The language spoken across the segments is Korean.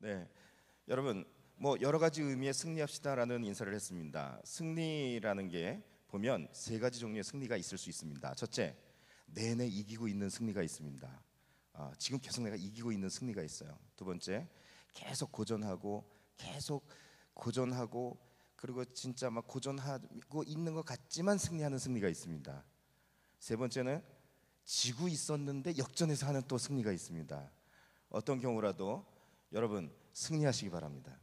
네, 여러분 여러 가지 의미의 승리합시다라는 인사를 했습니다. 승리라는 게 보면 세 가지 종류의 승리가 있을 수 있습니다. 첫째, 내내 이기고 있는 승리가 있습니다. 지금 계속 내가 이기고 있는 승리가 있어요. 두 번째, 계속 고전하고 그리고 진짜 막 고전하고 있는 것 같지만 승리하는 승리가 있습니다. 세 번째는 지고 있었는데 역전해서 하는 또 승리가 있습니다. 어떤 경우라도 여러분 승리하시기 바랍니다.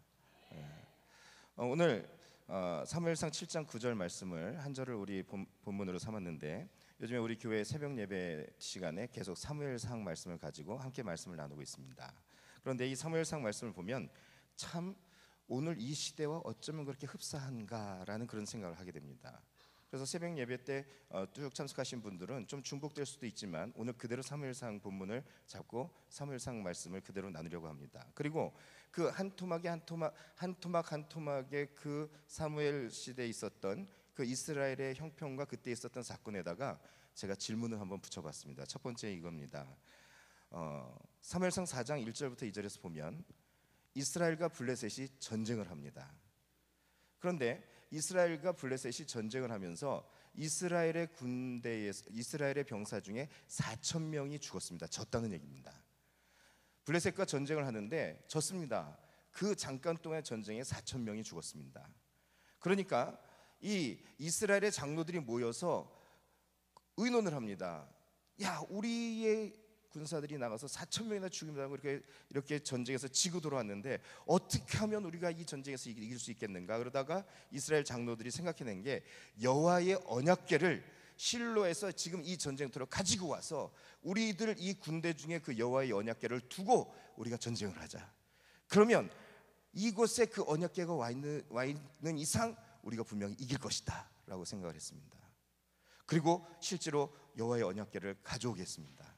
오늘 사무엘상 7장 9절 말씀을 한 절을 우리 본문으로 삼았는데, 요즘에 우리 교회 새벽 예배 시간에 계속 사무엘상 말씀을 가지고 함께 말씀을 나누고 있습니다. 그런데 이 사무엘상 말씀을 보면 참 오늘 이 시대와 어쩌면 그렇게 흡사한가라는 그런 생각을 하게 됩니다. 그래서 새벽 예배 때 쭉 참석하신 분들은 좀 중복될 수도 있지만 오늘 그대로 사무엘상 본문을 잡고 사무엘상 말씀을 그대로 나누려고 합니다. 그리고 그 한 토막의 그 사무엘 시대에 있었던 그 이스라엘의 형편과 그때 있었던 사건에다가 제가 질문을 한번 붙여봤습니다. 첫 번째 이겁니다. 사무엘상 4장 1절부터 2절에서 보면 이스라엘과 블레셋이 전쟁을 합니다. 그런데 이스라엘과 블레셋이 전쟁을 하면서 이스라엘의 병사 중에 4천 명이 죽었습니다. 졌다는 얘기입니다. 블레셋과 전쟁을 하는데 졌습니다. 그 잠깐 동안 전쟁에 4천 명이 죽었습니다. 그러니까 이 이스라엘의 장로들이 모여서 의논을 합니다. 야, 우리의 군사들이 나가서 4천 명이나 죽임당하고 이렇게 전쟁에서 지고 돌아왔는데 어떻게 하면 우리가 이 전쟁에서 이길 수 있겠는가? 그러다가 이스라엘 장로들이 생각해낸 게 여호와의 언약궤를 실로에서 지금 이 전쟁터로 가지고 와서 우리들 이 군대 중에 그 여호와의 언약궤를 두고 우리가 전쟁을 하자. 그러면 이곳에 그 언약궤가 와 있는 이상 우리가 분명히 이길 것이다 라고 생각을 했습니다. 그리고 실제로 여호와의 언약궤를 가져오겠습니다.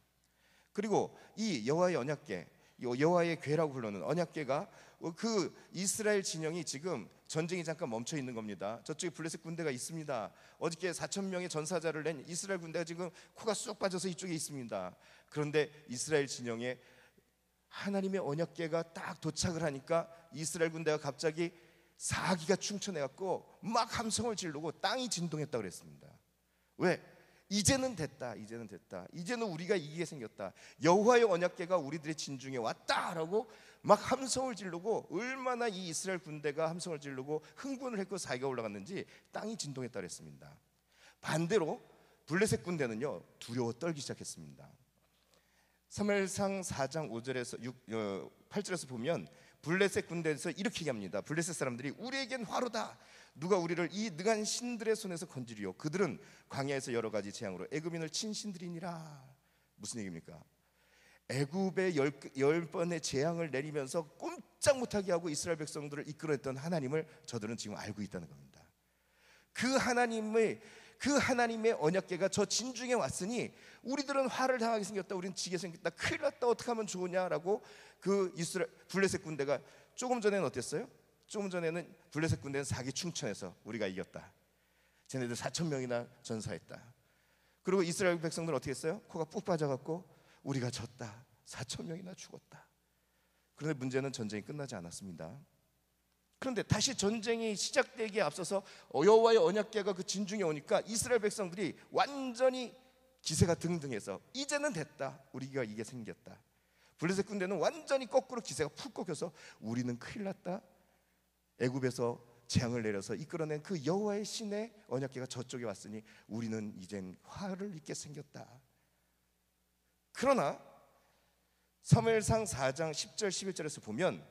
그리고 이 여호와의 언약궤, 여호와의 궤라고 부르는 언약궤가 그 이스라엘 진영이 지금 전쟁이 잠깐 멈춰 있는 겁니다. 저쪽에 블레셋 군대가 있습니다. 어저께 4천 명의 전사자를 낸 이스라엘 군대가 지금 코가 쑥 빠져서 이쪽에 있습니다. 그런데 이스라엘 진영에 하나님의 언약궤가 딱 도착을 하니까 이스라엘 군대가 갑자기 사기가 충천해갖고 막 함성을 지르고 땅이 진동했다고 그랬습니다. 왜? 이제는 됐다. 이제는 우리가 이기게 생겼다. 여호와의 언약궤가 우리들의 진중에 왔다라고 막 함성을 지르고, 얼마나 이 이스라엘 군대가 함성을 지르고 흥분을 했고 사기가 올라갔는지 땅이 진동했다 그랬습니다. 반대로 블레셋 군대는요 두려워 떨기 시작했습니다. 사무엘상 4장 5절에서 8절에서 보면 블레셋 군대에서 이렇게 얘기합니다. 블레셋 사람들이 우리에겐 화로다. 누가 우리를 이 능한 신들의 손에서 건지리요. 그들은 광야에서 여러 가지 재앙으로 애굽인을 친 신들이니라. 무슨 얘기입니까? 애굽에 10번의 재앙을 내리면서 꼼짝 못하게 하고 이스라엘 백성들을 이끌어냈던 하나님을 저들은 지금 알고 있다는 겁니다. 그 하나님의 언약궤가 저 진중에 왔으니 우리들은 화를 당하게 생겼다. 우리는 지게 생겼다. 큰일 났다. 어떻게 하면 좋으냐라고 그 블레셋 군대가 조금 전에는 어땠어요? 조금 전에는 블레셋 군대는 사기 충천해서 우리가 이겼다. 쟤네들 4천 명이나 전사했다. 그리고 이스라엘 백성들은 어떻게 했어요? 코가 푹 빠져갖고 우리가 졌다. 4천 명이나 죽었다. 그런데 문제는 전쟁이 끝나지 않았습니다. 그런데 다시 전쟁이 시작되기에 앞서서 여호와의 언약궤가 그 진중에 오니까 이스라엘 백성들이 완전히 기세가 등등해서 이제는 됐다. 우리가 이게 생겼다. 블레셋 군대는 완전히 거꾸로 기세가 푹 꺾여서 우리는 큰일 났다. 애굽에서 재앙을 내려서 이끌어낸 그 여호와의 신의 언약궤가 저쪽에 왔으니 우리는 이젠 화를 입게 생겼다. 그러나 사무엘상 4장 10절 11절에서 보면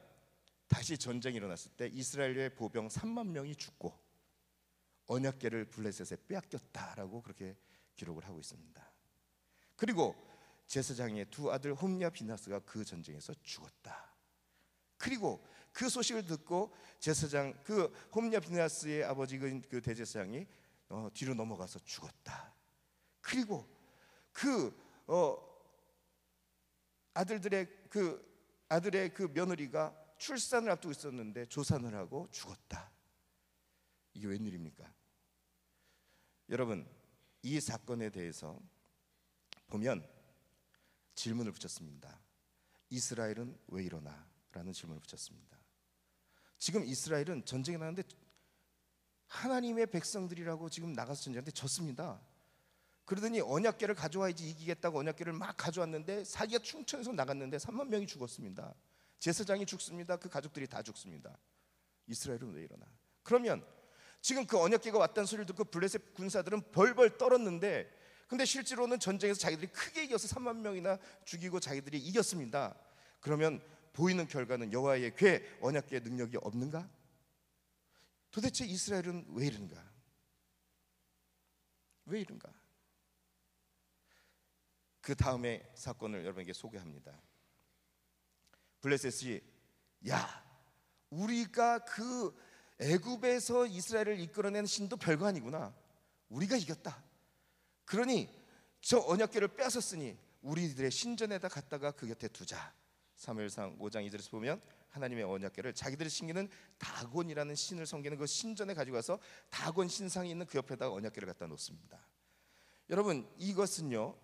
다시 전쟁이 일어났을 때 이스라엘의 보병 3만 명이 죽고 언약궤를 블레셋에 빼앗겼다라고 그렇게 기록을 하고 있습니다. 그리고 제사장의 두 아들 홈냐 비나스가 그 전쟁에서 죽었다. 그리고 그 소식을 듣고 제사장 그 홈냐 비나스의 아버지 그 대제사장이 뒤로 넘어가서 죽었다. 그리고 그 아들의 그 며느리가 출산을 앞두고 있었는데 조산을 하고 죽었다. 이게 웬일입니까? 여러분, 이 사건에 대해서 보면 질문을 붙였습니다. 이스라엘은 왜 이러나? 라는 질문을 붙였습니다. 지금 이스라엘은 전쟁에 나갔는데 하나님의 백성들이라고 지금 나가서 전쟁하는데 졌습니다. 그러더니 언약궤를 가져와야지 이기겠다고 언약궤를 막 가져왔는데 사기가 충천해서 나갔는데 3만 명이 죽었습니다. 제사장이 죽습니다. 그 가족들이 다 죽습니다. 이스라엘은 왜 이러나? 그러면 지금 그 언약궤가 왔다는 소리를 듣고 블레셋 군사들은 벌벌 떨었는데, 근데 실제로는 전쟁에서 자기들이 크게 이겨서 3만 명이나 죽이고 자기들이 이겼습니다. 그러면 보이는 결과는 여호와의 궤, 언약궤의 능력이 없는가? 도대체 이스라엘은 왜 이런가? 왜 이런가? 그 다음에 사건을 여러분에게 소개합니다. 블레셋이 야, 우리가 그 애굽에서 이스라엘을 이끌어낸 신도 별거 아니구나. 우리가 이겼다. 그러니 저 언약궤를 빼앗았으니 우리들의 신전에다 갖다가 그 곁에 두자. 사무엘상 5장 2절에서 보면 하나님의 언약궤를 자기들이 섬기는 다곤이라는 신을 섬기는 그 신전에 가지고 가서 다곤 신상이 있는 그 옆에다가 언약궤를 갖다 놓습니다. 여러분, 이것은요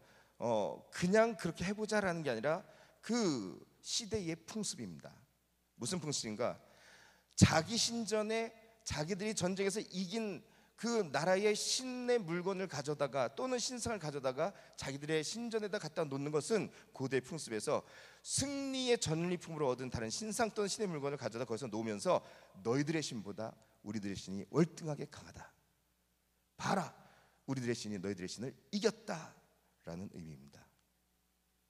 그냥 그렇게 해보자라는 게 아니라 그 시대의 풍습입니다. 무슨 풍습인가? 자기 신전에 자기들이 전쟁에서 이긴 그 나라의 신의 물건을 가져다가 또는 신상을 가져다가 자기들의 신전에다 갖다 놓는 것은 고대 풍습에서 승리의 전리품으로 얻은 다른 신상 또는 신의 물건을 가져다 거기서 놓으면서 너희들의 신보다 우리들의 신이 월등하게 강하다. 봐라, 우리들의 신이 너희들의 신을 이겼다라는 의미입니다.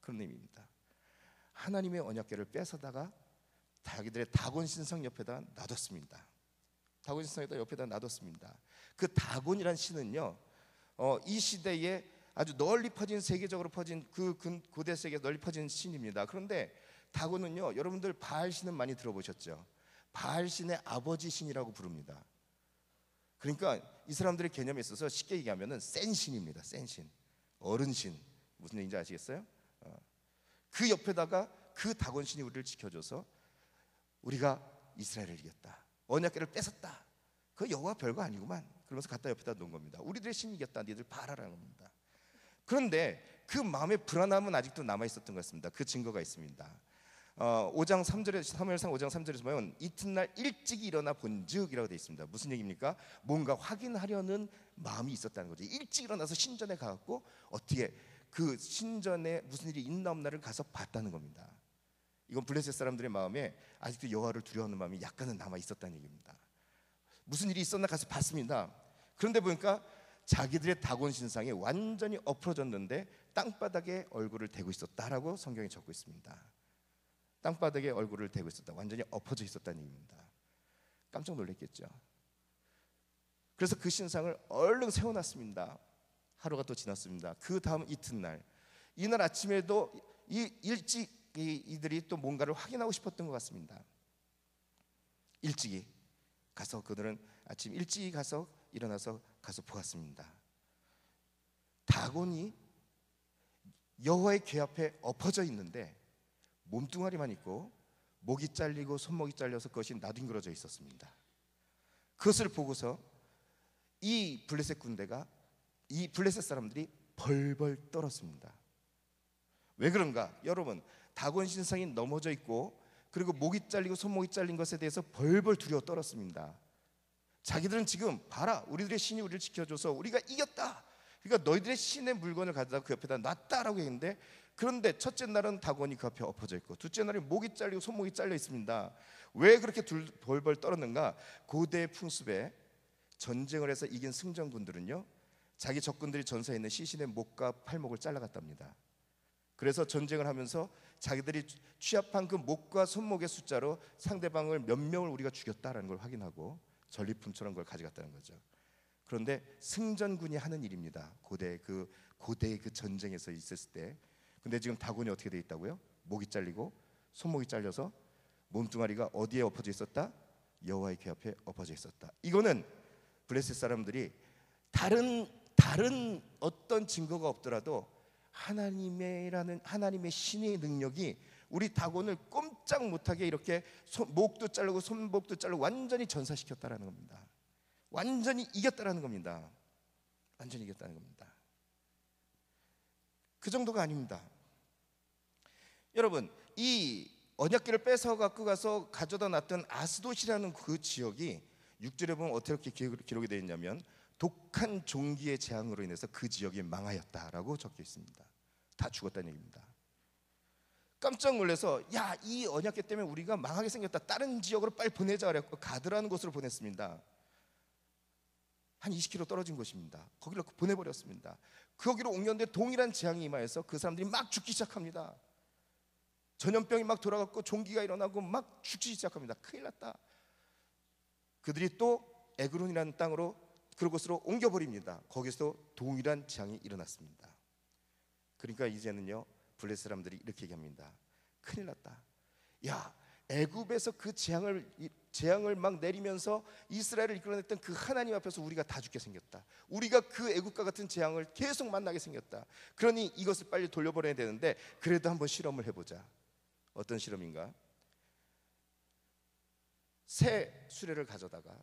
그런 의미입니다. 하나님의 언약궤를 뺏어다가 자기들의 다곤 신상 옆에다 놔뒀습니다. 다곤 신상에다 옆에다 놔뒀습니다. 그 다곤이란 신은요, 이 시대에 아주 널리 퍼진, 세계적으로 퍼진 그 고대 세계에 널리 퍼진 신입니다. 그런데 다곤은요, 여러분들 바알 신은 많이 들어보셨죠? 바알 신의 아버지 신이라고 부릅니다. 그러니까 이 사람들의 개념에 있어서 쉽게 얘기하면은 센 신입니다. 센 신, 어른신. 무슨 얘기인지 아시겠어요? 그 옆에다가 그 다곤 신이 우리를 지켜줘서 우리가 이스라엘을 이겼다, 언약궤를 뺏었다, 그 여호와 별거 아니구만, 그러면서 갖다 옆에다 놓은 겁니다. 우리들의 신이 이겼다, 니들 봐라라는 겁니다. 그런데 그 마음의 불안함은 아직도 남아 있었던 것 같습니다. 그 증거가 있습니다. 5장 3절에 사무엘상 5장 3절에서 보면 이튿날 일찍이 일어나 본즉이라고 되어 있습니다. 무슨 얘기입니까? 뭔가 확인하려는 마음이 있었다는 거죠. 일찍 일어나서 신전에 가갖고 어떻게 그 신전에 무슨 일이 있나 없나를 가서 봤다는 겁니다. 이건 블레셋 사람들의 마음에 아직도 여호와를 두려워하는 마음이 약간은 남아 있었다는 얘기입니다. 무슨 일이 있었나 가서 봤습니다. 그런데 보니까 자기들의 다곤 신상이 완전히 엎어졌는데 땅바닥에 얼굴을 대고 있었다라고 성경에 적고 있습니다. 땅바닥에 얼굴을 대고 있었다, 완전히 엎어져 있었다는 얘기입니다. 깜짝 놀랐겠죠. 그래서 그 신상을 얼른 세워놨습니다. 하루가 또 지났습니다. 그 다음 이튿날, 이날 아침에도 일찍 이들이 또 뭔가를 확인하고 싶었던 것 같습니다. 일찍이 가서 그들은 아침 일찍 가서 일어나서 가서 보았습니다. 다곤이 여호와의 궤 앞에 엎어져 있는데 몸뚱아리만 있고 목이 잘리고 손목이 잘려서 그것이 나뒹굴어져 있었습니다. 그것을 보고서 이 블레셋 군대가, 이 블레셋 사람들이 벌벌 떨었습니다. 왜 그런가? 여러분, 다곤 신상이 넘어져 있고 그리고 목이 잘리고 손목이 잘린 것에 대해서 벌벌 두려워 떨었습니다. 자기들은 지금 봐라, 우리들의 신이 우리를 지켜줘서 우리가 이겼다, 그러니까 너희들의 신의 물건을 가져다 그 옆에다 놨다라고 했는데, 그런데 첫째 날은 다곤이 그 앞에 엎어져 있고 둘째 날에 목이 잘리고 손목이 잘려 있습니다. 왜 그렇게 벌벌 떨었는가? 고대 풍습에 전쟁을 해서 이긴 승전군들은요, 자기 적군들이 전사에 있는 시신의 목과 팔목을 잘라갔답니다. 그래서 전쟁을 하면서 자기들이 취합한 그 목과 손목의 숫자로 상대방을 몇 명을 우리가 죽였다라는 걸 확인하고 전리품처럼 그걸 가져갔다는 거죠. 그런데 승전군이 하는 일입니다. 고대의 그 전쟁에서 있었을 때. 근데 지금 다곤이 어떻게 돼 있다고요? 목이 잘리고 손목이 잘려서 몸뚱아리가 어디에 엎어져 있었다? 여호와의 궤 앞에 엎어져 있었다. 이거는 블레셋 사람들이 다른 어떤 증거가 없더라도 하나님의 신의 능력이 우리 다곤을 꼼짝 못하게 이렇게 목도 자르고 손목도 자르고 완전히 전사시켰다라는 겁니다. 완전히 이겼다라는 겁니다. 완전히 이겼다는 겁니다. 그 정도가 아닙니다. 여러분, 이 언약궤를 뺏어 갖고 가서 가져다 놨던 아스돗이라는 그 지역이 6절에 보면 어떻게 기록이 되어 있냐면 독한 종기의 재앙으로 인해서 그 지역이 망하였다라고 적혀 있습니다. 다 죽었다는 얘기입니다. 깜짝 놀라서 야, 이 언약궤 때문에 우리가 망하게 생겼다, 다른 지역으로 빨리 보내자 그랬고 가드라는 곳으로 보냈습니다. 한 20km 떨어진 곳입니다. 거기로 보내버렸습니다. 거기로 옮겼는데 동일한 재앙이 임하여서 그 사람들이 막 죽기 시작합니다. 전염병이 막 돌아갔고 종기가 일어나고 막 죽기 시작합니다. 큰일 났다. 그들이 또 에그론이라는 땅으로 그곳으로 옮겨버립니다. 거기서 동일한 재앙이 일어났습니다. 그러니까 이제는요, 블레셋 사람들이 이렇게 얘기합니다. 큰일 났다. 야, 애굽에서 그 재앙을 막 내리면서 이스라엘을 이끌어냈던 그 하나님 앞에서 우리가 다 죽게 생겼다. 우리가 그 애굽과 같은 재앙을 계속 만나게 생겼다. 그러니 이것을 빨리 돌려보내야 되는데 그래도 한번 실험을 해보자. 어떤 실험인가? 새 수레를 가져다가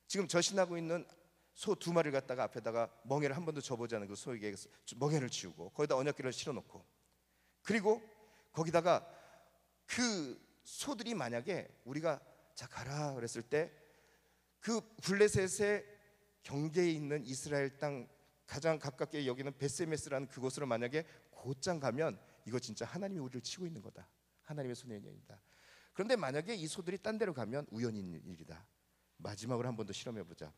지금 저신하고 있는 소 2마리를 갖다가 앞에다가 멍에를 한 번도 줘보지 않은 그 소에게 멍에를 치우고 거기다 언약궤를 실어놓고, 그리고 거기다가 그 소들이 만약에 우리가 자 가라 그랬을 때 그 블레셋의 경계에 있는 이스라엘 땅 가장 가깝게 여기는 베세메스라는 그곳으로 만약에 곧장 가면 이거 진짜 하나님이 우리를 치고 있는 거다. 하나님의 손의 인연이다. 그런데 만약에 이 소들이 딴 데로 가면 우연인 일이다. 마지막으로 한 번 더 실험해보자.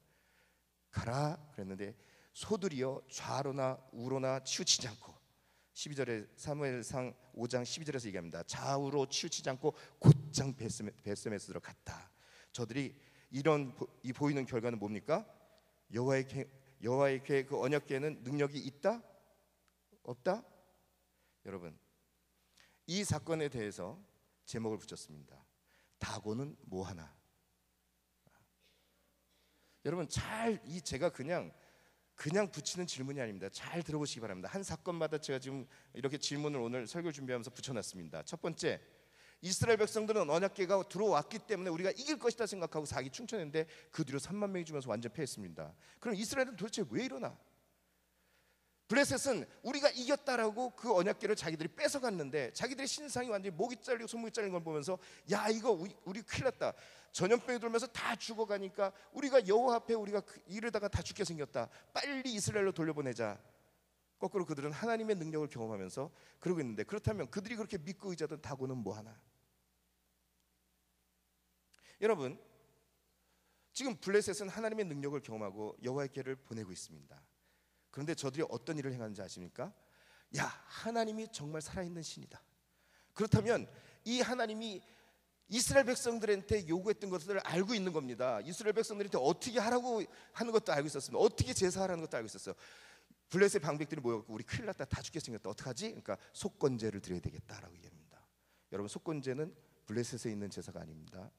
가라 그랬는데 소들이요 좌로나 우로나 치우치지 않고, 12절에 사무엘상 5장 12절에서 얘기합니다. 좌우로 치우치지 않고 곧장 베스메스로 갔다. 저들이 이 보이는 결과는 뭡니까? 여호와의 궤 그 언약궤에는 능력이 있다? 없다? 여러분, 이 사건에 대해서 제목을 붙였습니다. 다고는 뭐하나? 여러분 제가 그냥 붙이는 질문이 아닙니다. 잘 들어보시기 바랍니다. 한 사건마다 제가 지금 이렇게 질문을 오늘 설교 준비하면서 붙여놨습니다. 첫 번째, 이스라엘 백성들은 언약궤가 들어왔기 때문에 우리가 이길 것이다 생각하고 사기 충천했는데 그 뒤로 3만 명이 죽으면서 완전 패했습니다. 그럼 이스라엘은 도대체 왜 이러나? 블레셋은 우리가 이겼다라고 그 언약궤를 자기들이 뺏어갔는데 자기들의 신상이 완전히 목이 잘리고 손목이 잘린 걸 보면서 야, 이거 우리 큰일 났다. 전염병이 돌면서 다 죽어가니까 우리가 여호와 앞에 우리가 이러다가 다 죽게 생겼다. 빨리 이스라엘로 돌려보내자. 거꾸로 그들은 하나님의 능력을 경험하면서 그러고 있는데, 그렇다면 그들이 그렇게 믿고 의지하던 다고는 뭐하나? 여러분, 지금 블레셋은 하나님의 능력을 경험하고 여호와의 궤를 보내고 있습니다. 그런데 저들이 어떤 일을 행하는지 아십니까? 야, 하나님이 정말 살아있는 신이다. 그렇다면 이 하나님이 이스라엘 백성들한테 요구했던 것을 알고 있는 겁니다. 이스라엘 백성들한테 어떻게 하라고 하는 것도 알고 있었습니다. 어떻게 제사하라는 것도 알고 있었어요. 블레셋 방백들이 모여갖고 우리 큰일 났다, 다 죽게 생겼다, 어떡하지? 그러니까 속건제를 드려야 되겠다라고 얘기합니다. 여러분, 속건제는 블레셋에 있는 제사가 아닙니다.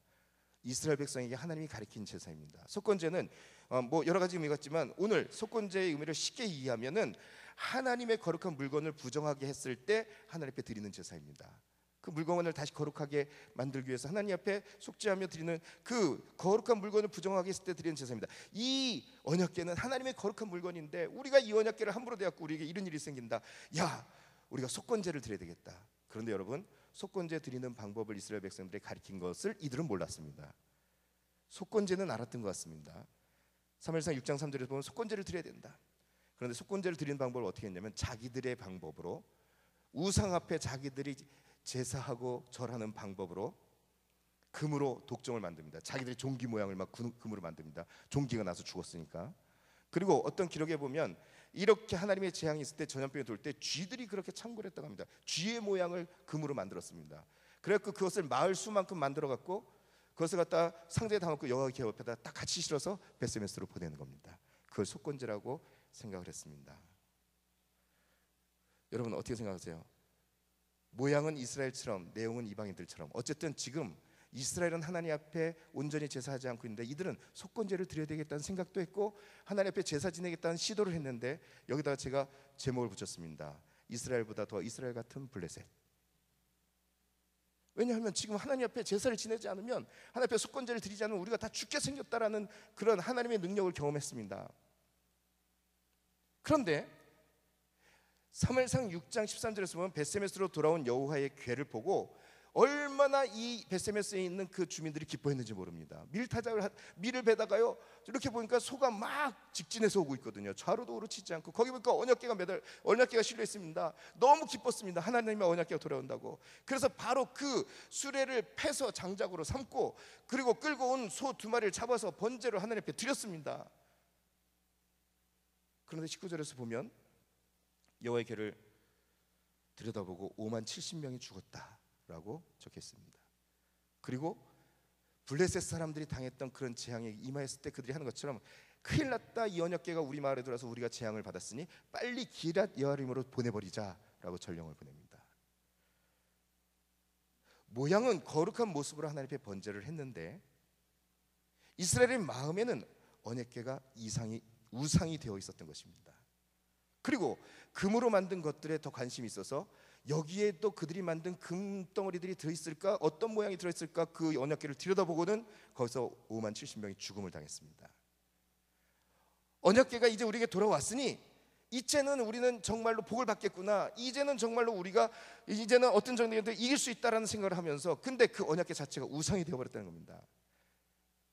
이스라엘 백성에게 하나님이 가르친 제사입니다. 속건제는 뭐 여러 가지 의미가 있지만 오늘 속건제의 의미를 쉽게 이해하면은 하나님의 거룩한 물건을 부정하게 했을 때 하나님 앞에 드리는 제사입니다. 그 물건을 다시 거룩하게 만들기 위해서 하나님 앞에 속죄하며 드리는 그 거룩한 물건을 부정하게 했을 때 드리는 제사입니다. 이 언약궤는 하나님의 거룩한 물건인데 우리가 이 언약궤를 함부로 대갖고 우리에게 이런 일이 생긴다. 야, 우리가 속건제를 드려야 되겠다. 그런데 여러분, 속건제 드리는 방법을 이스라엘 백성들이 가르친 것을 이들은 몰랐습니다. 속건제는 알았던 것 같습니다. 사무엘상 6장 3절에서 보면 속건제를 드려야 된다. 그런데 속건제를 드리는 방법을 어떻게 했냐면 자기들의 방법으로, 우상 앞에 자기들이 제사하고 절하는 방법으로 금으로 독종을 만듭니다. 자기들이 종기 모양을 막 금으로 만듭니다. 종기가 나서 죽었으니까. 그리고 어떤 기록에 보면 이렇게 하나님의 재앙이 있을 때, 전염병이 돌 때 쥐들이 그렇게 참고를 했다고 합니다. 쥐의 모양을 금으로 만들었습니다. 그래서 그것을 마을 수만큼 만들어 갖고 그것을 갖다 상자에 담았고 여호와 궤 옆에다 딱 같이 실어서 베스메스로 보내는 겁니다. 그걸 속건제라고 생각을 했습니다. 여러분 어떻게 생각하세요? 모양은 이스라엘처럼 내용은 이방인들처럼, 어쨌든 지금 이스라엘은 하나님 앞에 온전히 제사하지 않고 있는데 이들은 속건제를 드려야 되겠다는 생각도 했고 하나님 앞에 제사 지내겠다는 시도를 했는데, 여기다가 제가 제목을 붙였습니다. 이스라엘보다 더 이스라엘 같은 블레셋. 왜냐하면 지금 하나님 앞에 제사를 지내지 않으면, 하나님 앞에 속건제를 드리지 않으면 우리가 다 죽게 생겼다라는 그런 하나님의 능력을 경험했습니다. 그런데 사무엘상 6장 13절에서 보면 벳세메스로 돌아온 여호와의 괴를 보고 얼마나 이 벳세메스에 있는 그 주민들이 기뻐했는지 모릅니다. 밀을 베다가요, 이렇게 보니까 소가 막 직진해서 오고 있거든요. 좌로도 우로치지 않고, 거기 보니까 언약궤가 실려 있습니다. 너무 기뻤습니다. 하나님의 언약궤가 돌아온다고. 그래서 바로 그 수레를 패서 장작으로 삼고, 그리고 끌고 온 소 2마리를 잡아서 번제로 하나님 앞에 드렸습니다. 그런데 19절에서 보면 여호와의 궤를 들여다보고 5만 70명이 죽었다라고 적혀있습니다. 그리고 블레셋 사람들이 당했던 그런 재앙에 임하였을 때 그들이 하는 것처럼, 큰일 났다, 이 언약궤가 우리 마을에 들어와서 우리가 재앙을 받았으니 빨리 기럇 여아림으로 보내버리자라고 전령을 보냅니다. 모양은 거룩한 모습으로 하나님 앞에 번제를 했는데 이스라엘의 마음에는 언약궤가 우상이 되어 있었던 것입니다. 그리고 금으로 만든 것들에 더 관심이 있어서 여기에 또 그들이 만든 금덩어리들이 들어있을까, 어떤 모양이 들어있을까, 그 언약궤를 들여다보고는 거기서 5만 70명이 죽음을 당했습니다. 언약궤가 이제 우리에게 돌아왔으니 이제는 우리는 정말로 복을 받겠구나, 이제는 정말로 우리가 이제는 어떤 정도에도 이길 수 있다라는 생각을 하면서, 근데 그 언약궤 자체가 우상이 되어버렸다는 겁니다.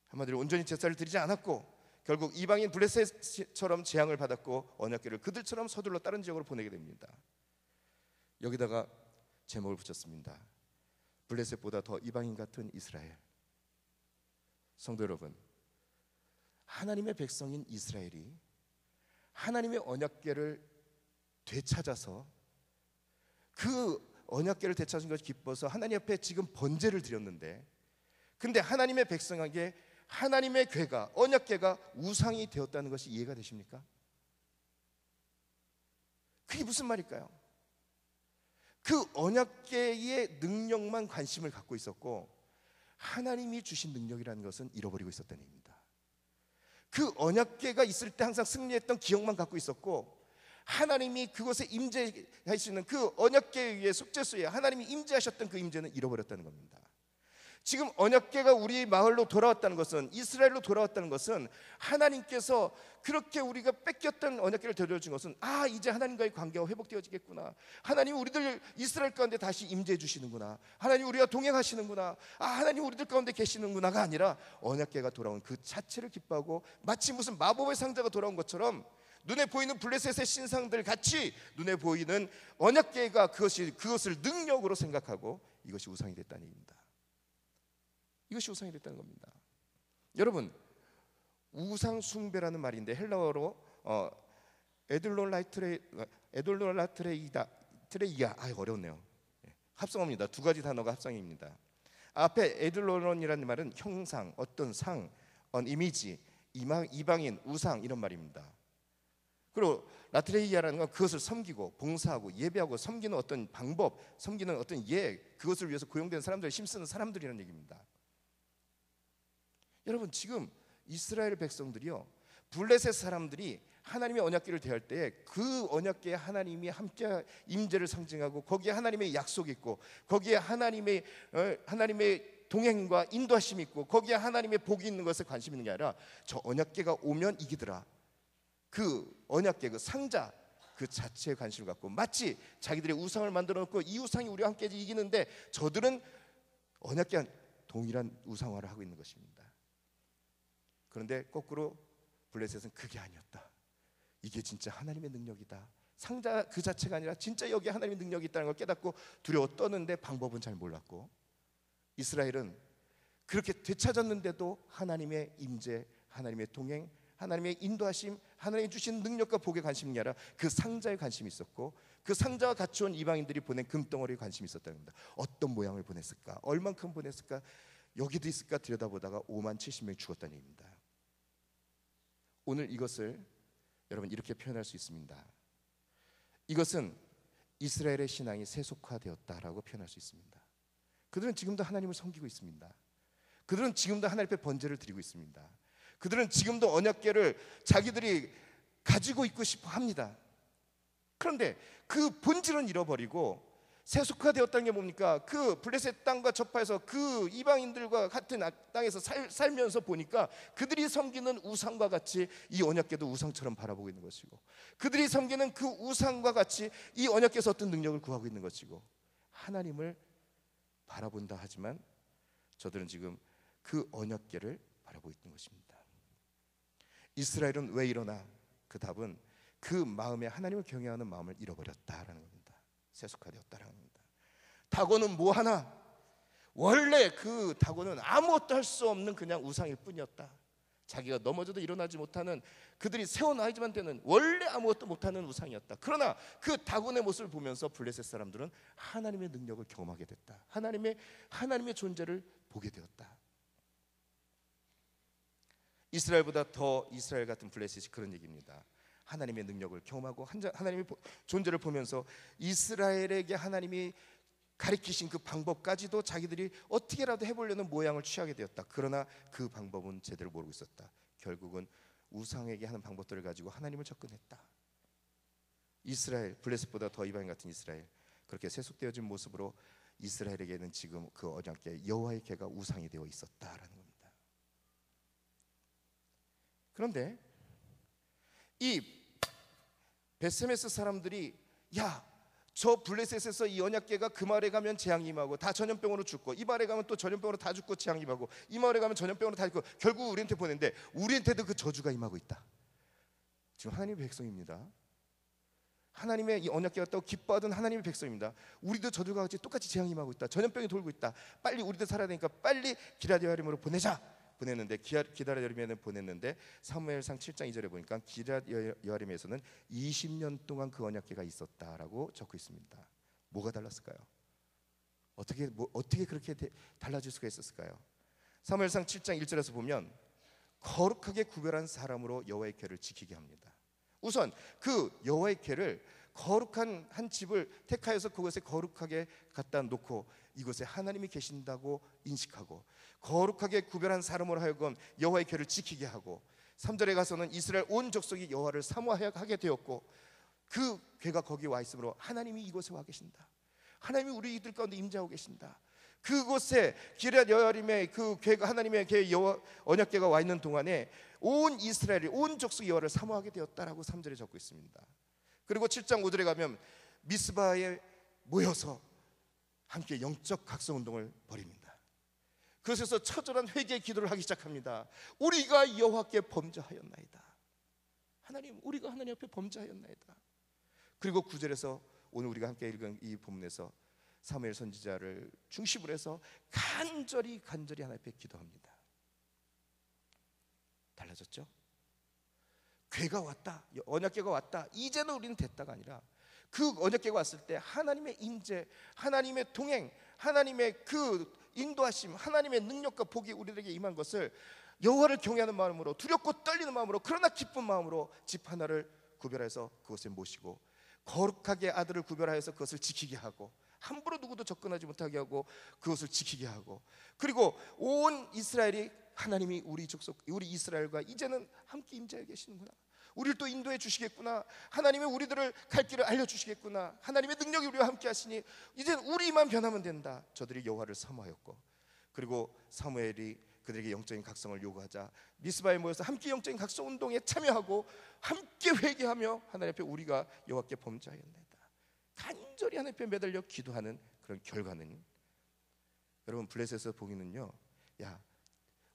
한마디로 온전히 제사를 드리지 않았고 결국 이방인 블레셋처럼 재앙을 받았고 언약궤를 그들처럼 서둘러 다른 지역으로 보내게 됩니다. 여기다가 제목을 붙였습니다. 블레셋보다 더 이방인 같은 이스라엘. 성도 여러분, 하나님의 백성인 이스라엘이 하나님의 언약궤를 되찾아서 그 언약궤를 되찾은 것이 기뻐서 하나님 앞에 지금 번제를 드렸는데, 근데 하나님의 백성에게 하나님의 궤가, 언약궤가 우상이 되었다는 것이 이해가 되십니까? 그게 무슨 말일까요? 그 언약궤의 능력만 관심을 갖고 있었고 하나님이 주신 능력이라는 것은 잃어버리고 있었다는 얘기입니다. 그 언약궤가 있을 때 항상 승리했던 기억만 갖고 있었고, 하나님이 그것에 임재하시는 그 언약궤 위에 속죄소에 하나님이 임재하셨던 그 임재는 잃어버렸다는 겁니다. 지금 언약궤가 우리 마을로 돌아왔다는 것은, 이스라엘로 돌아왔다는 것은, 하나님께서 그렇게 우리가 뺏겼던 언약궤를 되돌려준 것은, 이제 하나님과의 관계가 회복되어지겠구나, 하나님 우리들 이스라엘 가운데 다시 임재해 주시는구나, 하나님 우리와 동행하시는구나, 하나님 우리들 가운데 계시는구나가 아니라 언약궤가 돌아온 그 자체를 기뻐하고, 마치 무슨 마법의 상자가 돌아온 것처럼 눈에 보이는 블레셋의 신상들 같이 눈에 보이는 언약궤가 그것을 능력으로 생각하고 이것이 우상이 됐다는 얘기입니다. 이것이 우상이 됐다는 겁니다. 여러분, 우상 숭배라는 말인데 헬라어로 에돌로라트레이야, 어렵네요. 합성어입니다. 2가지 단어가 합성입니다. 앞에 에돌로론이라는 말은 형상, 어떤 상, 이미지, 이방인, 우상, 이런 말입니다. 그리고 라트레이아라는 건 그것을 섬기고 봉사하고 예배하고 섬기는 어떤 방법, 섬기는 어떤 그것을 위해서 고용된 사람들, 힘쓰는 사람들이라는 얘기입니다. 여러분, 지금 이스라엘 백성들이요, 블레셋 사람들이 하나님의 언약궤를 대할 때 그 언약궤에 하나님이 함께 임재를 상징하고 거기에 하나님의 약속이 있고 거기에 하나님의 동행과 인도하심이 있고 거기에 하나님의 복이 있는 것에 관심 있는 게 아니라, 저 언약궤가 오면 이기더라, 그 언약궤, 그 상자 그 자체에 관심을 갖고, 마치 자기들의 우상을 만들어 놓고 이 우상이 우리와 함께 이기는데 저들은 언약궤와 동일한 우상화를 하고 있는 것입니다. 그런데 거꾸로 블레셋은 그게 아니었다, 이게 진짜 하나님의 능력이다, 상자 그 자체가 아니라 진짜 여기에 하나님의 능력이 있다는 걸 깨닫고 두려워 떠는데 방법은 잘 몰랐고, 이스라엘은 그렇게 되찾았는데도 하나님의 임재, 하나님의 동행, 하나님의 인도하심, 하나님이 주신 능력과 복에 관심이 아니라 그 상자에 관심이 있었고, 그 상자와 같이 온 이방인들이 보낸 금덩어리에 관심이 있었다는 겁니다. 어떤 모양을 보냈을까, 얼만큼 보냈을까, 여기도 있을까 들여다보다가 5만 70명이 죽었다는 얘기입니다. 오늘 이것을 여러분 이렇게 표현할 수 있습니다. 이것은 이스라엘의 신앙이 세속화되었다라고 표현할 수 있습니다. 그들은 지금도 하나님을 섬기고 있습니다. 그들은 지금도 하나님 앞에 번제를 드리고 있습니다. 그들은 지금도 언약궤를 자기들이 가지고 있고 싶어 합니다. 그런데 그 본질은 잃어버리고 세속화되었다는 게 뭡니까? 그 블레셋 땅과 접하여서 그 이방인들과 같은 땅에서 살면서 보니까 그들이 섬기는 우상과 같이 이 언약궤도 우상처럼 바라보고 있는 것이고, 그들이 섬기는 그 우상과 같이 이 언약궤에서 어떤 능력을 구하고 있는 것이고, 하나님을 바라본다 하지만 저들은 지금 그 언약궤를 바라보고 있는 것입니다. 이스라엘은 왜 이러나? 그 답은 그 마음에 하나님을 경외하는 마음을 잃어버렸다라는 겁니다. 세속화되었다라는 겁니다. 다고는 뭐 하나? 원래 그 다고는 아무것도 할 수 없는 그냥 우상일 뿐이었다. 자기가 넘어져도 일어나지 못하는, 그들이 세워놔야지만 되는 원래 아무것도 못하는 우상이었다. 그러나 그 다곤의 모습을 보면서 블레셋 사람들은 하나님의 능력을 경험하게 됐다. 하나님의 존재를 보게 되었다. 이스라엘보다 더 이스라엘 같은 블레셋이 그런 얘기입니다. 하나님의 능력을 경험하고 하나님의 존재를 보면서 이스라엘에게 하나님이 가리키신 그 방법까지도 자기들이 어떻게라도 해보려는 모양을 취하게 되었다. 그러나 그 방법은 제대로 모르고 있었다. 결국은 우상에게 하는 방법들을 가지고 하나님을 접근했다. 이스라엘, 블레셋보다 더 이방인 같은 이스라엘, 그렇게 세속되어진 모습으로 이스라엘에게는 지금 그 언약궤 여호와의 궤가 우상이 되어 있었다라는 겁니다. 그런데 이 베세메스 사람들이, 야, 저 블레셋에서 이 언약궤가 그 마을에 가면 재앙이 임하고 다 전염병으로 죽고, 이 마을에 가면 또 전염병으로 다 죽고 재앙이 임하고, 이 마을에 가면 전염병으로 다 죽고, 결국 우리한테 보냈는데 우리한테도 그 저주가 임하고 있다. 지금 하나님의 백성입니다. 하나님의 이 언약궤가 왔다고 기뻐하던 하나님의 백성입니다. 우리도 저들과 같이 똑같이 재앙이 임하고 있다. 전염병이 돌고 있다. 빨리 우리도 살아야 되니까 빨리 기럇여아림으로 보내자. 보냈는데 기럇여아림에는 보냈는데 사무엘상 7장 2절에 보니까 기럇여아림에서는 20년 동안 그 언약궤가 있었다라고 적혀 있습니다. 뭐가 달랐을까요? 어떻게 그렇게 달라질 수가 있었을까요? 사무엘상 7장 1절에서 보면 거룩하게 구별한 사람으로 여호와의 궤를 지키게 합니다. 우선 그 여호와의 궤를 거룩한 한 집을 택하여서 그곳에 거룩하게 갖다 놓고 이곳에 하나님이 계신다고 인식하고, 거룩하게 구별한 사람으로 하여금 여호와의 궤를 지키게 하고, 3절에 가서는 이스라엘 온 족속이 여호와를 사모하게 되었고, 그 궤가 거기 와 있으므로 하나님이 이곳에 와 계신다. 하나님이 우리 이들 가운데 임재하고 계신다. 그곳에 기럇여아림의 그 궤가, 하나님의 궤 여호와 언약궤가 와 있는 동안에 온 이스라엘이, 온 족속이 여호와를 사모하게 되었다라고 3절에 적고 있습니다. 그리고 7장 5절에 가면 미스바에 모여서 함께 영적 각성 운동을 벌입니다. 그것에서 처절한 회개의 기도를 하기 시작합니다. 우리가 여호와께 범죄하였나이다. 하나님, 우리가 하나님 앞에 범죄하였나이다. 그리고 9절에서 오늘 우리가 함께 읽은 이 본문에서 사무엘 선지자를 중심으로 해서 간절히 하나님 앞에 기도합니다. 달라졌죠? 궤가 왔다, 언약궤가 왔다, 이제는 우리는 됐다가 아니라 그 언약궤가 왔을 때 하나님의 임재, 하나님의 동행, 하나님의 그 인도하심, 하나님의 능력과 복이 우리들에게 임한 것을 여호와를 경외하는 마음으로, 두렵고 떨리는 마음으로, 그러나 기쁜 마음으로 집 하나를 구별해서 그것에 모시고, 거룩하게 아들을 구별하여서 그것을 지키게 하고, 함부로 누구도 접근하지 못하게 하고 그것을 지키게 하고, 그리고 온 이스라엘이 하나님이 우리 족속, 우리 이스라엘과 이제는 함께 임재해 계시는구나, 우리를 또 인도해 주시겠구나, 하나님이 우리들을 갈 길을 알려주시겠구나, 하나님의 능력이 우리와 함께 하시니 이제 우리만 변하면 된다. 저들이 여호와를 사모하였고, 그리고 사무엘이 그들에게 영적인 각성을 요구하자 미스바에 모여서 함께 영적인 각성 운동에 참여하고 함께 회개하며 하나님 앞에 우리가 여호와께 범죄하였나이다, 간절히 하나님 앞에 매달려 기도하는 그런 결과는, 여러분 블레셋에서 보기는요, 야,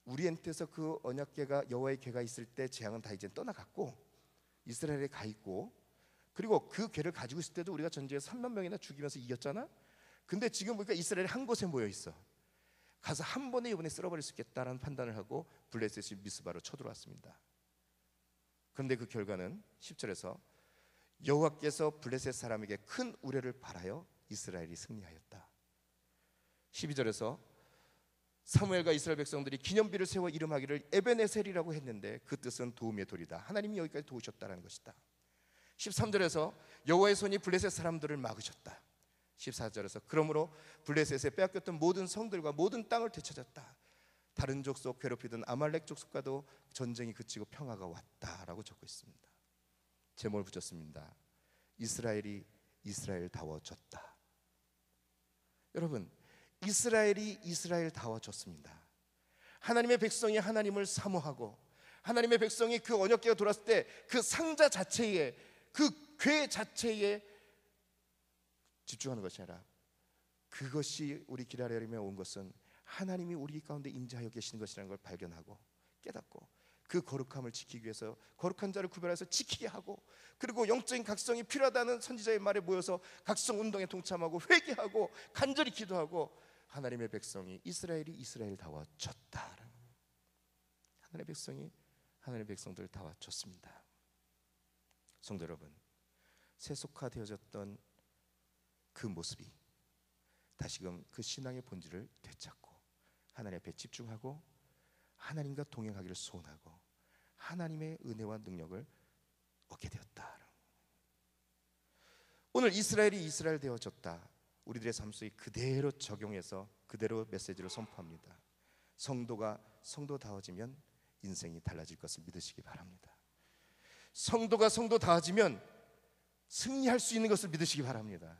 우리한테서 그 언약궤가, 여호와의 궤가 있을 때 재앙은 다 이제 떠나갔고 이스라엘에 가 있고, 그리고 그 궤를 가지고 있을 때도 우리가 전쟁에 3만 명이나 죽이면서 이겼잖아. 근데 지금 보니까 이스라엘이 한 곳에 모여 있어. 가서 한 번에 이번에 쓸어버릴 수 있겠다라는 판단을 하고 블레셋이 미스바로 쳐들어왔습니다. 그런데 그 결과는 10절에서 여호와께서 블레셋 사람에게 큰 우레를 발하여 이스라엘이 승리하였다. 12절에서 사무엘과 이스라엘 백성들이 기념비를 세워 이름하기를 에베네셀이라고 했는데 그 뜻은 도움의 돌이다. 하나님이 여기까지 도우셨다는 것이다. 13절에서 여호와의 손이 블레셋 사람들을 막으셨다. 14절에서 그러므로 블레셋에 빼앗겼던 모든 성들과 모든 땅을 되찾았다. 다른 족속 괴롭히던 아말렉 족속과도 전쟁이 그치고 평화가 왔다라고 적고 있습니다. 제목을 붙였습니다. 이스라엘이 이스라엘다워졌다. 여러분, 이스라엘이 이스라엘다워졌습니다. 하나님의 백성이 하나님을 사모하고 하나님의 백성이 그 언약궤가 돌았을 때 그 상자 자체에, 그 궤 자체에 집중하는 것이 아니라, 그것이 우리 기다림에 온 것은 하나님이 우리 가운데 임재하여 계시는 것이라는 걸 발견하고 깨닫고, 그 거룩함을 지키기 위해서 거룩한 자를 구별해서 지키게 하고, 그리고 영적인 각성이 필요하다는 선지자의 말에 모여서 각성 운동에 동참하고 회개하고 간절히 기도하고, 하나님의 백성이 이스라엘이 이스라엘다워졌다. 하나님의 백성이 하나님의 백성들 다워졌습니다. 성도 여러분, 세속화되어졌던 그 모습이 다시금 그 신앙의 본질을 되찾고 하나님 앞에 집중하고 하나님과 동행하기를 소원하고 하나님의 은혜와 능력을 얻게 되었다. 오늘 이스라엘이 이스라엘 되어졌다, 우리들의 삶 속에 그대로 적용해서 그대로 메시지를 선포합니다. 성도가 성도다워지면 인생이 달라질 것을 믿으시기 바랍니다. 성도가 성도다워지면 승리할 수 있는 것을 믿으시기 바랍니다.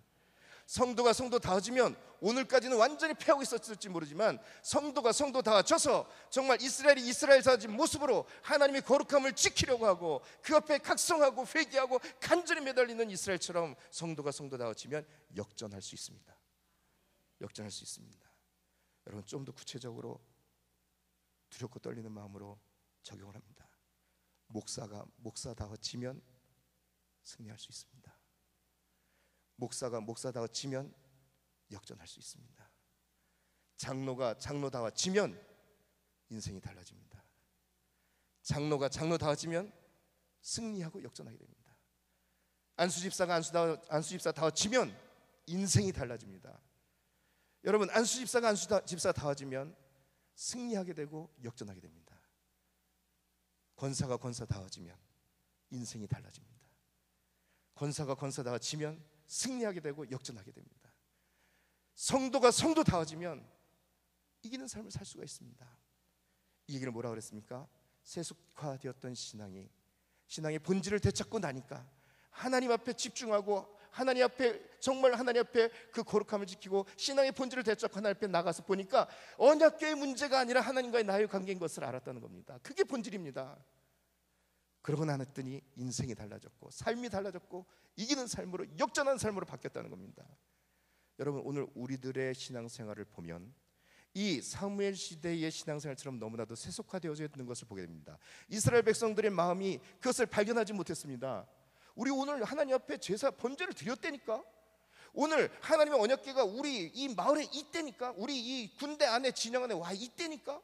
성도가 성도다워지면 오늘까지는 완전히 패하고 있었을지 모르지만, 성도가 성도다워져서 정말 이스라엘이 이스라엘다워진 모습으로 하나님의 거룩함을 지키려고 하고 그 앞에 각성하고 회개하고 간절히 매달리는 이스라엘처럼 성도가 성도다워지면 역전할 수 있습니다. 역전할 수 있습니다. 여러분, 좀 더 구체적으로 두렵고 떨리는 마음으로 적용을 합니다. 목사가 목사다워지면 승리할 수 있습니다. 목사가 목사다워지면 역전할 수 있습니다. 장로가 장로다워지면 인생이 달라집니다. 장로가 장로다워지면 승리하고 역전하게 됩니다. 안수집사가 안수집사다워지면 인생이 달라집니다. 여러분, 안수집사가 안수집사다워지면 승리하게 되고 역전하게 됩니다. 권사가 권사다워지면 인생이 달라집니다. 권사가 권사다워지면 승리하게 되고 역전하게 됩니다. 성도가 성도다워지면 이기는 삶을 살 수가 있습니다. 이 얘기를 뭐라고 그랬습니까? 세속화되었던 신앙의 본질을 되찾고 나니까 하나님 앞에 집중하고 하나님 앞에 정말 하나님 앞에 그 거룩함을 지키고 신앙의 본질을 되찾고 하나님 앞에 나가서 보니까 언약궤의 문제가 아니라 하나님과의 나의 관계인 것을 알았다는 겁니다. 그게 본질입니다. 그러고 나랬더니 인생이 달라졌고 삶이 달라졌고 이기는 삶으로, 역전하는 삶으로 바뀌었다는 겁니다. 여러분, 오늘 우리들의 신앙생활을 보면 이 사무엘 시대의 신앙생활처럼 너무나도 세속화되어져 있는 것을 보게 됩니다. 이스라엘 백성들의 마음이 그것을 발견하지 못했습니다. 우리 오늘 하나님 앞에 제사 번제를 드렸다니까, 오늘 하나님의 언약궤가 우리 이 마을에 있다니까, 우리 이 군대 안에 진영 안에 와 있다니까.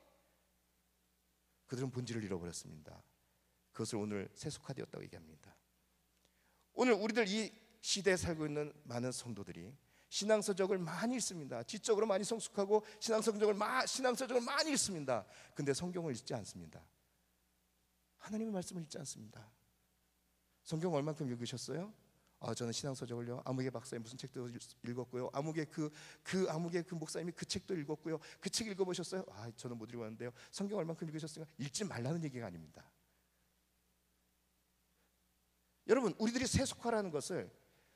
그들은 본질을 잃어버렸습니다. 그것을 오늘 세속화되었다고 얘기합니다. 오늘 우리들 이 시대에 살고 있는 많은 성도들이 신앙서적을 많이 읽습니다. 지적으로 많이 성숙하고 신앙서적을 많이 읽습니다. 근데 성경을 읽지 않습니다. 하나님의 말씀을 읽지 않습니다. 성경 얼만큼 읽으셨어요? 저는 신앙서적을요, 아무개 박사의 무슨 책도 읽었고요, 아무개 그 목사님이 그 책도 읽었고요, 그 책 읽어보셨어요? 저는 못 읽었는데요. 성경 얼만큼 읽으셨어요? 읽지 말라는 얘기가 아닙니다. 여러분, 우리들이 세속화라는 것을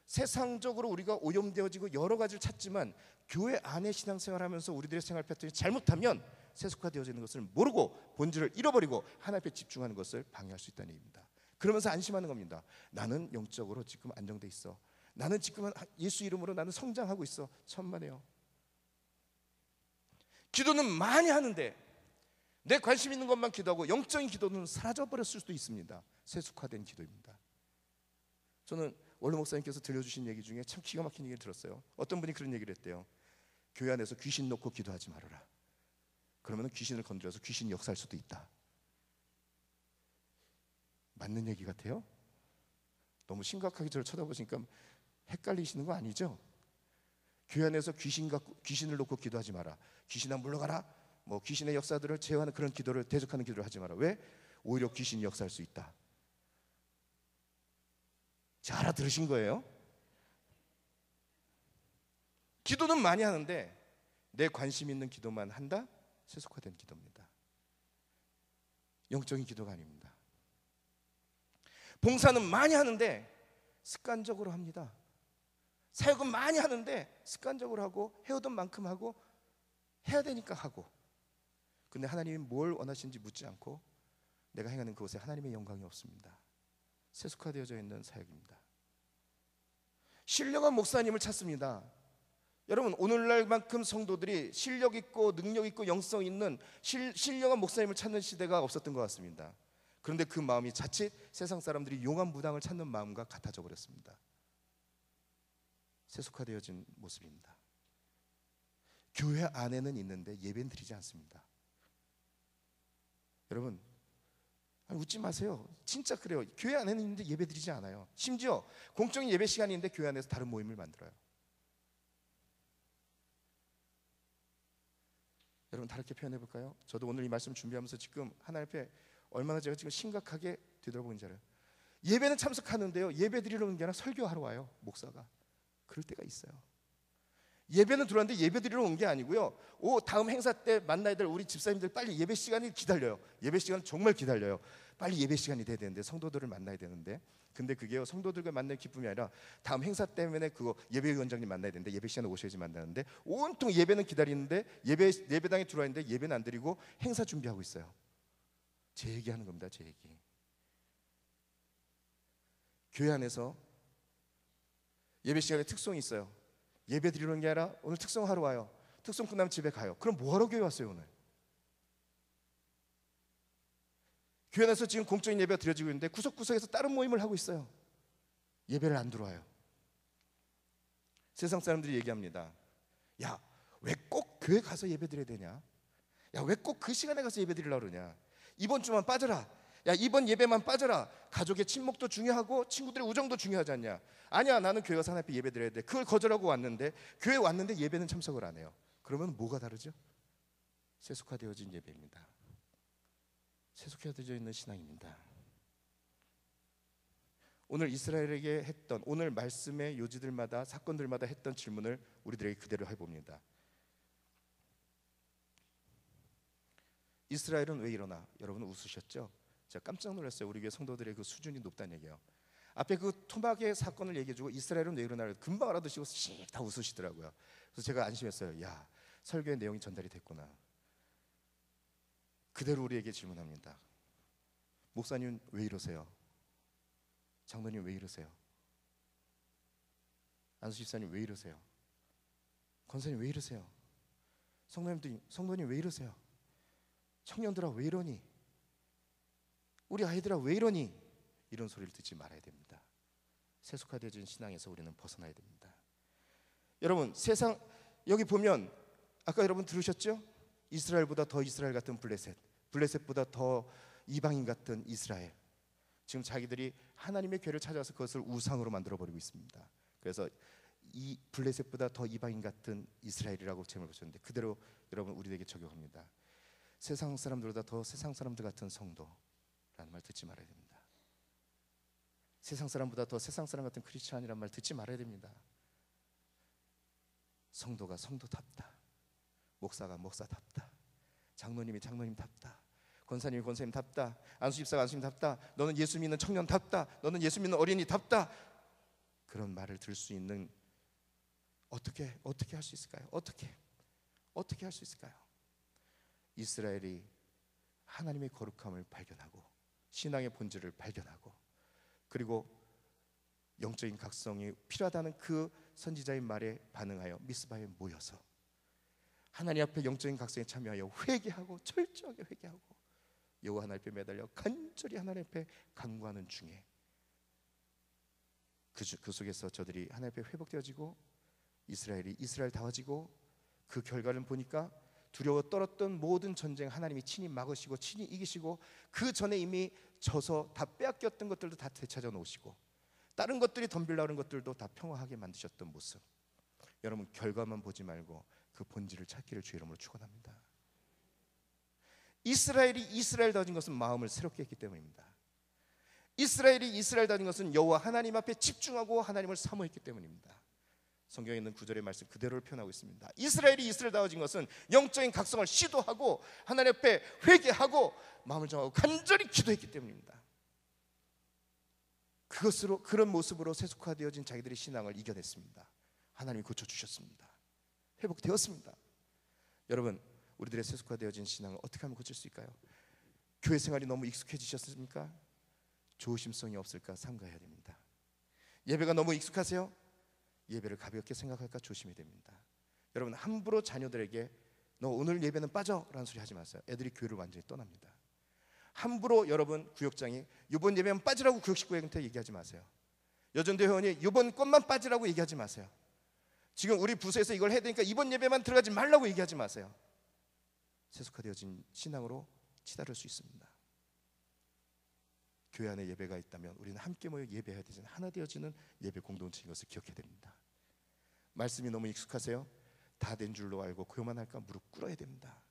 세상적으로 우리가 오염되어지고 여러 가지를 찾지만 교회 안에 신앙생활하면서 우리들의 생활 패턴이 잘못하면 세속화되어지는 것을 모르고 본질을 잃어버리고 하나님 앞에 집중하는 것을 방해할 수 있다는 얘기입니다. 그러면서 안심하는 겁니다. 나는 영적으로 지금 안정돼 있어. 나는 지금 예수 이름으로 나는 성장하고 있어. 천만에요. 기도는 많이 하는데 내 관심 있는 것만 기도하고 영적인 기도는 사라져버렸을 수도 있습니다. 세속화된 기도입니다. 저는 원로 목사님께서 들려주신 얘기 중에 참 기가 막힌 얘기를 들었어요. 어떤 분이 그런 얘기를 했대요. 교회 안에서 귀신 놓고 기도하지 말아라. 그러면 귀신을 건드려서 귀신이 역사할 수도 있다. 맞는 얘기 같아요? 너무 심각하게 저를 쳐다보시니까 헷갈리시는 거 아니죠? 교회 안에서 귀신을 놓고 기도하지 마라. 귀신아 물러가라. 귀신의 역사들을 제어하는 그런 기도를, 대적하는 기도를 하지 마라. 왜? 오히려 귀신이 역사할 수 있다. 잘 알아들으신 거예요? 기도는 많이 하는데 내 관심 있는 기도만 한다? 세속화된 기도입니다. 영적인 기도가 아닙니다. 봉사는 많이 하는데 습관적으로 합니다. 사역은 많이 하는데 습관적으로 하고 해오던 만큼 하고 해야 되니까 하고, 근데 하나님이 뭘 원하시는지 묻지 않고 내가 행하는 그곳에 하나님의 영광이 없습니다. 세속화되어져 있는 사역입니다. 신령한 목사님을 찾습니다. 여러분, 오늘날만큼 성도들이 실력 있고 능력 있고 영성 있는 신령한 목사님을 찾는 시대가 없었던 것 같습니다. 그런데 그 마음이 자칫 세상 사람들이 용한 무당을 찾는 마음과 같아져 버렸습니다. 세속화되어진 모습입니다. 교회 안에는 있는데 예배는 드리지 않습니다. 여러분, 웃지 마세요. 진짜 그래요. 교회 안에는 있는데 예배 드리지 않아요. 심지어 공적인 예배 시간이 있는데 교회 안에서 다른 모임을 만들어요. 여러분, 다르게 표현해 볼까요? 저도 오늘 이 말씀 준비하면서 지금 하나님 앞에 얼마나 제가 지금 심각하게 뒤돌아보는지 알아요. 예배는 참석하는데요, 예배 드리러 오는 게 아니라 설교하러 와요. 목사가 그럴 때가 있어요. 예배는 들어왔는데 예배 드리러 온 게 아니고요, 다음 행사 때 만나야 될 우리 집사님들 빨리 예배 시간이 기다려요. 예배 시간 정말 기다려요. 빨리 예배 시간이 돼야 되는데, 성도들을 만나야 되는데, 근데 그게요, 성도들과 만나는 기쁨이 아니라 다음 행사 때문에 그거 예배위원장님 만나야 되는데 예배 시간에 오셔야지 만나는데, 온통 예배는 기다리는데 예배당에 들어와 있는데 예배는 안 드리고 행사 준비하고 있어요. 제 얘기하는 겁니다. 제 얘기. 교회 안에서 예배 시간에 특송이 있어요. 예배 드리는 게 아니라 오늘 특송하러 와요. 특송 끝나면 집에 가요. 그럼 뭐하러 교회 왔어요 오늘? 교회 안에서 지금 공적인 예배가 드려지고 있는데 구석구석에서 다른 모임을 하고 있어요. 예배를 안 들어와요. 세상 사람들이 얘기합니다. 야, 왜 꼭 교회 가서 예배 드려야 되냐? 야, 왜 꼭 그 시간에 가서 예배 드리려고 그러냐? 이번 주만 빠져라. 야, 이번 예배만 빠져라. 가족의 친목도 중요하고 친구들의 우정도 중요하지 않냐? 아니야, 나는 교회 가서 하나님 앞에 예배 드려야 돼. 그걸 거절하고 왔는데, 교회 왔는데 예배는 참석을 안 해요. 그러면 뭐가 다르죠? 세속화되어진 예배입니다. 세속화되어져 있는 신앙입니다. 오늘 이스라엘에게 했던, 오늘 말씀의 요지들마다 사건들마다 했던 질문을 우리들에게 그대로 해봅니다. 이스라엘은 왜 이러나? 여러분 웃으셨죠? 제가 깜짝 놀랐어요. 우리 교회 성도들의 그 수준이 높다는 얘기예요. 앞에 그 토막의 사건을 얘기해주고 이스라엘은 왜 이러나 금방 알아두시고 씩 다 웃으시더라고요. 그래서 제가 안심했어요. 야, 설교의 내용이 전달이 됐구나. 그대로 우리에게 질문합니다. 목사님 왜 이러세요? 장로님 왜 이러세요? 안수 집사님 왜 이러세요? 권사님 왜 이러세요? 성도님 왜 이러세요? 청년들아 왜 이러니? 우리 아이들아 왜 이러니? 이런 소리를 듣지 말아야 됩니다. 세속화되어진 신앙에서 우리는 벗어나야 됩니다. 여러분, 세상 여기 보면 아까 여러분 들으셨죠? 이스라엘보다 더 이스라엘 같은 블레셋, 블레셋보다 더 이방인 같은 이스라엘. 지금 자기들이 하나님의 교회를 찾아서 그것을 우상으로 만들어버리고 있습니다. 그래서 이 블레셋보다 더 이방인 같은 이스라엘이라고 제목을 붙였는데, 그대로 여러분 우리에게 적용합니다. 세상 사람들보다 더 세상 사람들 같은 성도라는 말 듣지 말아야 됩니다. 세상 사람보다 더 세상 사람 같은 크리스찬이라는 말 듣지 말아야 됩니다. 성도가 성도답다, 목사가 목사답다, 장로님이 장로님답다, 권사님이 권사님답다, 안수집사가 안수님답다, 너는 예수 믿는 청년답다, 너는 예수 믿는 어린이답다. 그런 말을 들을 수 있는, 어떻게 할 수 있을까요? 어떻게 할 수 있을까요? 이스라엘이 하나님의 거룩함을 발견하고 신앙의 본질을 발견하고, 그리고 영적인 각성이 필요하다는 그 선지자의 말에 반응하여 미스바에 모여서 하나님 앞에 영적인 각성에 참여하여 회개하고 철저하게 회개하고 여호와 하나님 앞에 매달려 간절히 하나님 앞에 간구하는 중에 그 속에서 저들이 하나님 앞에 회복되어지고 이스라엘이 이스라엘다워지고, 그 결과를 보니까 두려워 떨었던 모든 전쟁 하나님이 친히 막으시고 친히 이기시고, 그 전에 이미 져서 다 빼앗겼던 것들도 다 되찾아 놓으시고 다른 것들이 덤빌려고 하는 것들도 다 평화하게 만드셨던 모습. 여러분, 결과만 보지 말고 그 본질을 찾기를 주의 이름으로 축원합니다. 이스라엘이 이스라엘다워진 것은 마음을 새롭게 했기 때문입니다. 이스라엘이 이스라엘다워진 것은 여호와 하나님 앞에 집중하고 하나님을 사모했기 때문입니다. 성경에 있는 구절의 말씀 그대로를 표현하고 있습니다. 이스라엘이 이스라엘다워진 것은 영적인 각성을 시도하고 하나님 앞에 회개하고 마음을 정하고 간절히 기도했기 때문입니다. 그런 모습으로 세속화되어진 자기들의 신앙을 이겨냈습니다. 하나님이 고쳐주셨습니다. 회복되었습니다. 여러분, 우리들의 세속화되어진 신앙을 어떻게 하면 고칠 수 있을까요? 교회 생활이 너무 익숙해지셨습니까? 조심성이 없을까 삼가해야 됩니다. 예배가 너무 익숙하세요? 예배를 가볍게 생각할까 조심해야 됩니다. 여러분, 함부로 자녀들에게 너 오늘 예배는 빠져 라는 소리 하지 마세요. 애들이 교회를 완전히 떠납니다. 함부로 여러분 구역장이 이번 예배는 빠지라고 구역 식구한테 얘기하지 마세요. 여전대 회원이 이번 것만 빠지라고 얘기하지 마세요. 지금 우리 부서에서 이걸 해야 되니까 이번 예배만 들어가지 말라고 얘기하지 마세요. 세속화되어진 신앙으로 치달을 수 있습니다. 교회 안에 예배가 있다면 우리는 함께 모여 예배해야 되지만 하나 되어지는 예배 공동체인 것을 기억해야 됩니다. 말씀이 너무 익숙하세요? 다 된 줄로 알고 그만 할까 무릎 꿇어야 됩니다.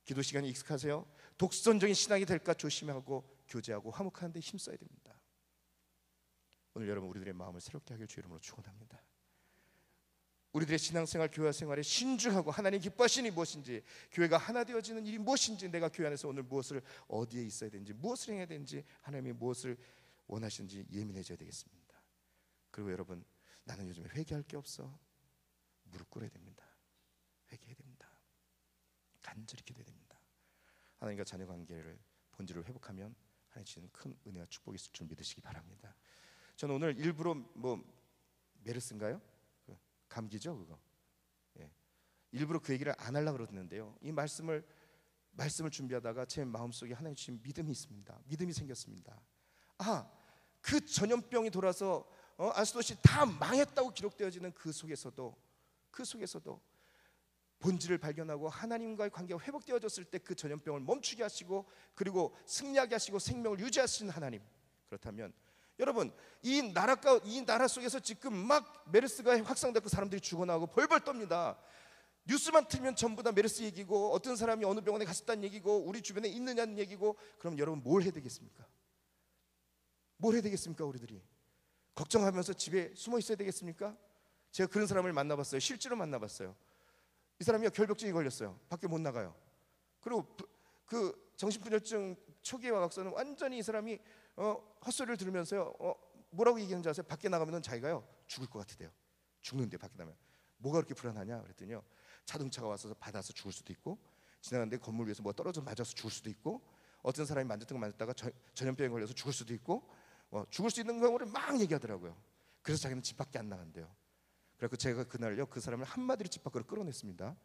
기도 시간이 익숙하세요? 독선적인 신앙이 될까 조심하고 교제하고 화목하는 데 힘써야 됩니다. 오늘 여러분, 우리들의 마음을 새롭게 하길 주 이름으로 축원합니다. 우리들의 신앙생활, 교회생활에 신중하고 하나님 기뻐하시는 일이 무엇인지, 교회가 하나 되어지는 일이 무엇인지, 내가 교회 안에서 오늘 무엇을 어디에 있어야 되는지, 무엇을 해야 되는지, 하나님이 무엇을 원하시는지 예민해져야 되겠습니다. 그리고 여러분, 나는 요즘에 회개할 게 없어. 무릎 꿇어야 됩니다. 회개해야 됩니다. 간절히 기도해야 됩니다. 하나님과 자녀 관계를 본질을 회복하면 하나님 주시는 큰 은혜와 축복이 있을 줄 믿으시기 바랍니다. 저는 오늘 일부러 메르스인가요? 감기죠, 그거. 예. 일부러 그 얘기를 안 하려고 그러는데요. 이 말씀을 준비하다가 제 마음속에 하나님 주신 믿음이 있습니다. 믿음이 생겼습니다. 그 전염병이 돌아서 아스도시 다 망했다고 기록되어지는 그 속에서도 본질을 발견하고 하나님과의 관계가 회복되어졌을 때 그 전염병을 멈추게 하시고 그리고 승리하게 하시고 생명을 유지하시는 하나님. 그렇다면 여러분, 이 나라 속에서 지금 막 메르스가 확산되고 사람들이 죽어나오고 벌벌 떱니다. 뉴스만 틀면 전부 다 메르스 얘기고 어떤 사람이 어느 병원에 갔었다는 얘기고 우리 주변에 있느냐는 얘기고. 그럼 여러분 뭘 해야 되겠습니까? 뭘 해야 되겠습니까? 우리들이 걱정하면서 집에 숨어 있어야 되겠습니까? 제가 그런 사람을 만나봤어요. 실제로 만나봤어요. 이 사람이 결벽증이 걸렸어요. 밖에 못 나가요. 그리고 그 정신분열증 초기에 와서는 완전히 이 사람이 헛소리를 들으면서요, 뭐라고 얘기하는지 아세요? 밖에 나가면 자기가요 죽을 것 같대요. 죽는데 밖에 나면. 뭐가 그렇게 불안하냐 그랬더니요, 자동차가 와서 받아서 죽을 수도 있고, 지나가는데 건물 위에서 뭐 떨어져 맞아서 죽을 수도 있고, 어떤 사람이 만졌다가 전염병에 걸려서 죽을 수도 있고, 죽을 수 있는 경우를 막 얘기하더라고요. 그래서 자기는 집 밖에 안 나간대요. 그래서 제가 그날요 그 사람을 한마디로 집 밖으로 끌어냈습니다.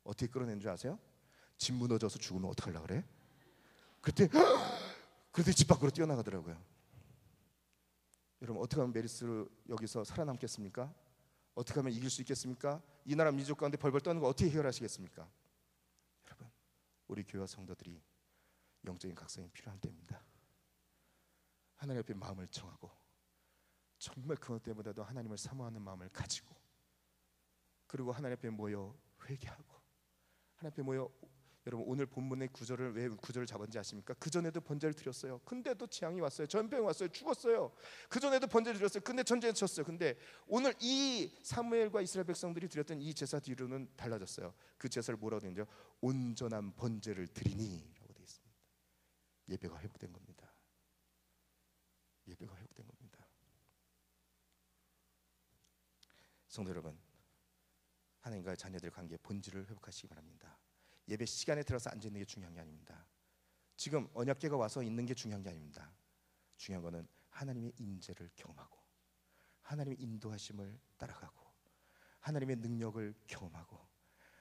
어떻게 끌어낸 줄 아세요? 집 무너져서 죽으면 어떡하려고 그래? 그때 집 밖으로 뛰어나가더라고요. 여러분, 어떻게 하면 메르스를 여기서 살아남겠습니까? 어떻게 하면 이길 수 있겠습니까? 이 나라 민족 가운데 벌벌 떠는 거 어떻게 해결하시겠습니까? 여러분, 우리 교회와 성도들이 영적인 각성이 필요한 때입니다. 하나님 앞에 마음을 청하고 정말 그것 때보다도 하나님을 사모하는 마음을 가지고, 그리고 하나님 앞에 모여 회개하고, 하나님 앞에 모여, 여러분 오늘 본문의 구절을 왜 구절을 잡았는지 아십니까? 그 전에도 번제를 드렸어요. 근데도 재앙이 왔어요. 전병이 왔어요. 죽었어요. 그 전에도 번제를 드렸어요. 근데 전쟁에 졌어요. 근데 오늘 이 사무엘과 이스라엘 백성들이 드렸던 이 제사 뒤로는 달라졌어요. 그 제사를 뭐라고 되는지요? 온전한 번제를 드리니라고 되어 있습니다. 예배가 회복된 겁니다. 예배가 회복된 겁니다. 성도 여러분, 하나님과 자녀들 관계의 본질을 회복하시기 바랍니다. 예배 시간에 들어서 앉아 있는 게 중요한 게 아닙니다. 지금 언약궤가 와서 있는 게 중요한 게 아닙니다. 중요한 거는 하나님의 인재를 경험하고, 하나님의 인도하심을 따라가고, 하나님의 능력을 경험하고,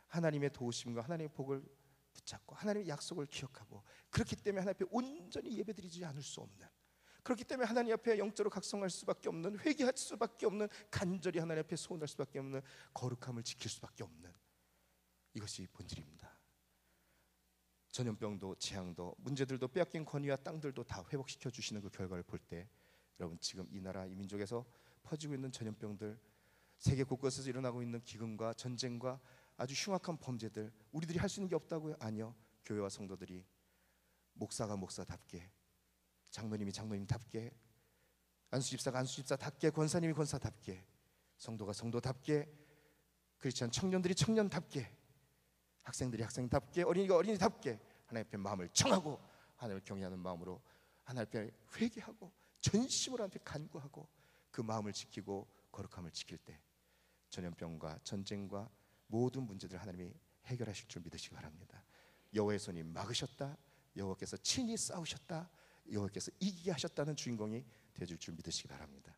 하나님의 도우심과 하나님의 복을 붙잡고, 하나님의 약속을 기억하고, 그렇기 때문에 하나님 앞에 온전히 예배드리지 않을 수 없는, 그렇기 때문에 하나님 앞에 영적으로 각성할 수밖에 없는, 회개할 수밖에 없는, 간절히 하나님 앞에 소원할 수밖에 없는, 거룩함을 지킬 수밖에 없는, 이것이 본질입니다. 전염병도 재앙도 문제들도 빼앗긴 권위와 땅들도 다 회복시켜 주시는 그 결과를 볼 때, 여러분 지금 이 나라 이 민족에서 퍼지고 있는 전염병들, 세계 곳곳에서 일어나고 있는 기근과 전쟁과 아주 흉악한 범죄들, 우리들이 할 수 있는 게 없다고요? 아니요. 교회와 성도들이 목사가 목사답게, 장로님이 장로님답게, 안수집사가 안수집사답게, 권사님이 권사답게, 성도가 성도답게, 크리스찬 청년들이 청년답게, 학생들이 학생답게, 어린이가 어린이답게 하나님 앞에 마음을 청하고 하나님을 경외하는 마음으로 하나님 앞에 회개하고 전심으로 하나님 앞에 간구하고 그 마음을 지키고 거룩함을 지킬 때, 전염병과 전쟁과 모든 문제들 하나님이 해결하실 줄 믿으시기 바랍니다. 여호와의 손이 막으셨다, 여호와께서 친히 싸우셨다, 여호와께서 이기게 하셨다는 주인공이 되어줄 줄 믿으시기 바랍니다.